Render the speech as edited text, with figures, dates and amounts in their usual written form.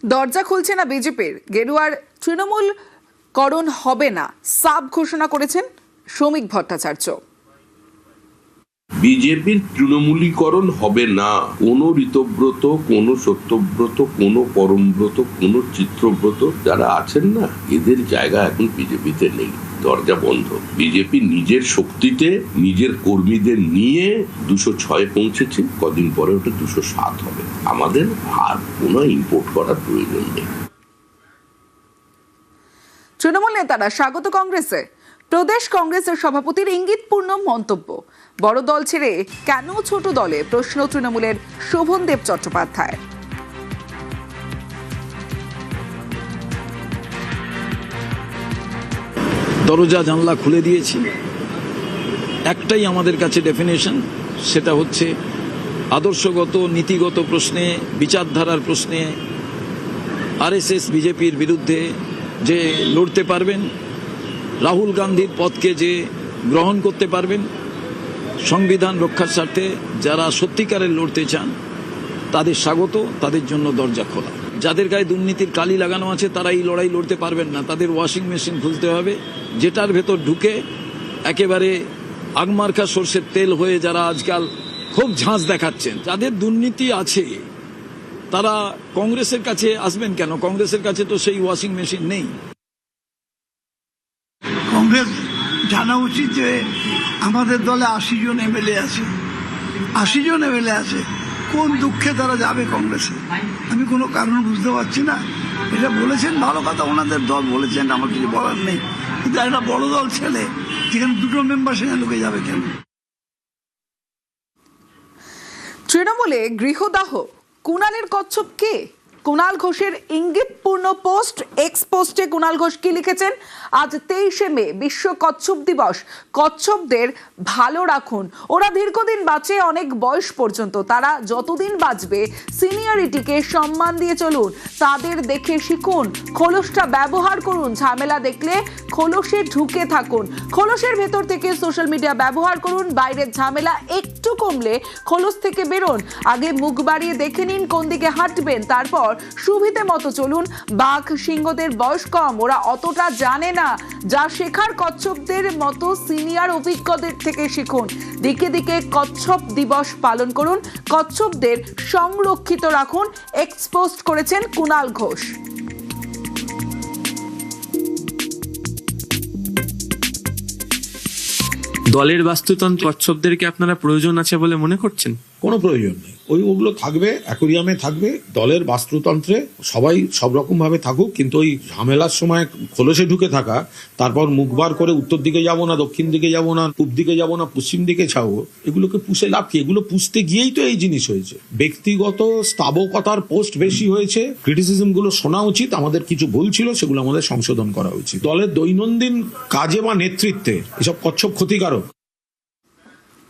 দরজা খুলছে না বিজেপির, গেরুয়ার তৃণমূল করণ হবে না, সাব ঘোষণা করেছেন শ্রমিক ভট্টাচার্য। বিজেপির তৃণমূলীকরণ হবে না। কোনো ঋতব্রত, কোনো সত্যব্রত, কোনো পরমব্রত, কোনো চিত্রব্রত যারা আছেন না, এদের জায়গা এখন বিজেপিতে নেই। দরজা বন্ধ। বিজেপি নিজের শক্তিতে নিজের কর্মীদের নিয়ে 206 পৌঁছেছে, কদিন পরে ওটা 207 হবে। আমাদের আর কোনো ইম্পোর্ট করার প্রয়োজন নেই। তৃণমূল নেতারা স্বাগত কংগ্রেসে। প্রদেশ কংগ্রেসের সভাপতির ইঙ্গিতপূর্ণ মন্তব্য। বড় দল ছেড়ে কেন ছোট দলে, প্রশ্ন তৃণমূলের শোভনদেব চট্টোপাধ্যায়। দরজা জানলা খুলে দিয়েছি, একটাই আমাদের কাছে ডেফিনেশন, সেটা হচ্ছে আদর্শগত নীতিগত প্রশ্নে, বিচারধারার প্রশ্নে আরএসএস বিজেপির বিরুদ্ধে যে লড়তে পারবেন, রাহুল গান্ধীর পথকে যে গ্রহণ করতে পারবেন, সংবিধান রক্ষার স্বার্থে যারা সত্যিকারের লড়তে চান তাদের স্বাগত, তাদের জন্য দরজা খোলা। যাদের গায়ে দুর্নীতির কালি লাগানো আছে তারা এই লড়াই লড়তে পারবেন না, তাদের ওয়াশিং মেশিন খুলতে হবে, যেটার ভেতর ঢুকে একেবারে আগমার্কা সর্ষের তেল হয়ে যারা আজকাল খুব ঝাঁজ দেখাচ্ছেন। যাদের দুর্নীতি আছে তারা কংগ্রেসের কাছে আসবেন কেন? কংগ্রেসের কাছে তো সেই ওয়াশিং মেশিন নেই। কংগ্রেস জানা উচিত যে আমাদের দলে 80 জন এমএলএ আছে, 80 জন এমএলএ আছে, কোন দুঃখে তারা যাবে কংগ্রেসে? আমি কোনো কারণ বুঝতে পারছি না। এটা বলেছেন ভালো কথা, ওনাদের দল বলেছেন, আমার কিছু বলার নেই, কিন্তু একটা বড় দল ছেলে যেখানে 2টো মেম্বার সেখানে লোকে যাবে কেন? তৃণমূলে গৃহদাহ, কুণালের কচ্ছপ কে? কুণাল ঘোষের ইঙ্গিতপূর্ণ পোস্ট। এক্স পোস্টে কুণাল ঘোষ কি লিখেছেন? আজ 23শে মে বিশ্ব কচ্ছপ দিবস। কচ্ছপদের ভালো রাখুন, ওরা দীর্ঘদিন বাঁচে, অনেক বয়স পর্যন্ত। তারা যতদিন বাঁচবে সিনিয়রিটিকে সম্মান দিয়ে চলুন, তাদের দেখে শিখুন, খোলসটা ব্যবহার করুন, ঝামেলা দেখলে খোলসে ঢুকে থাকুন, খোলসের ভেতর থেকে সোশ্যাল মিডিয়া ব্যবহার করুন, বাইরের ঝামেলা একটু কমলে খোলস থেকে বেরোন, আগে মুখ বাড়িয়ে দেখে নিন কোন দিকে হাঁটবেন, তারপর সুবিধে মতো চলুন। বাঘ সিংহদের বয়স কম, ওরা অতটা জানে না, যা শেখার কচ্ছপদের মতো সিনিয়র অভিজ্ঞদের থেকে শিখুন। দিকে দিকে কচ্ছপ দিবস পালন করুন, কচ্ছপদের সংরক্ষিত রাখুন। এক্সপোস্ট করেছেন কুণাল ঘোষ। দলের বাস্তুতন্ত্র কচ্ছপদেরকে আপনারা প্রয়োজন আছে বলে মনে করছেন? কোনো প্রয়োজন নেই। ওগুলো থাকবে, অ্যাকোরিয়ামে থাকবে। দলের বাস্তুতন্ত্রে সবাই সব রকম ভাবে থাকুক, কিন্তু ওই ঝামেলার সময় খোলসে ঢুকে থাকা, তারপর মুখ বার করে উত্তর দিকে যাব না, দক্ষিণ দিকে যাব না, পূব দিকে যাব না, পশ্চিম দিকে ছাড়বো, এগুলোকে পুষে লাভ কি? এগুলো পুষতে গিয়েই তো এই জিনিস হয়েছে। ব্যক্তিগত স্থাবকতার পোস্ট বেশি হয়েছে, ক্রিটিসিজম গুলো শোনা উচিত, আমাদের কিছু ভুল ছিল সেগুলো আমাদের সংশোধন করা উচিত। দলের দৈনন্দিন কাজে বা নেতৃত্বে এসব কচ্ছপ ক্ষতিকারক।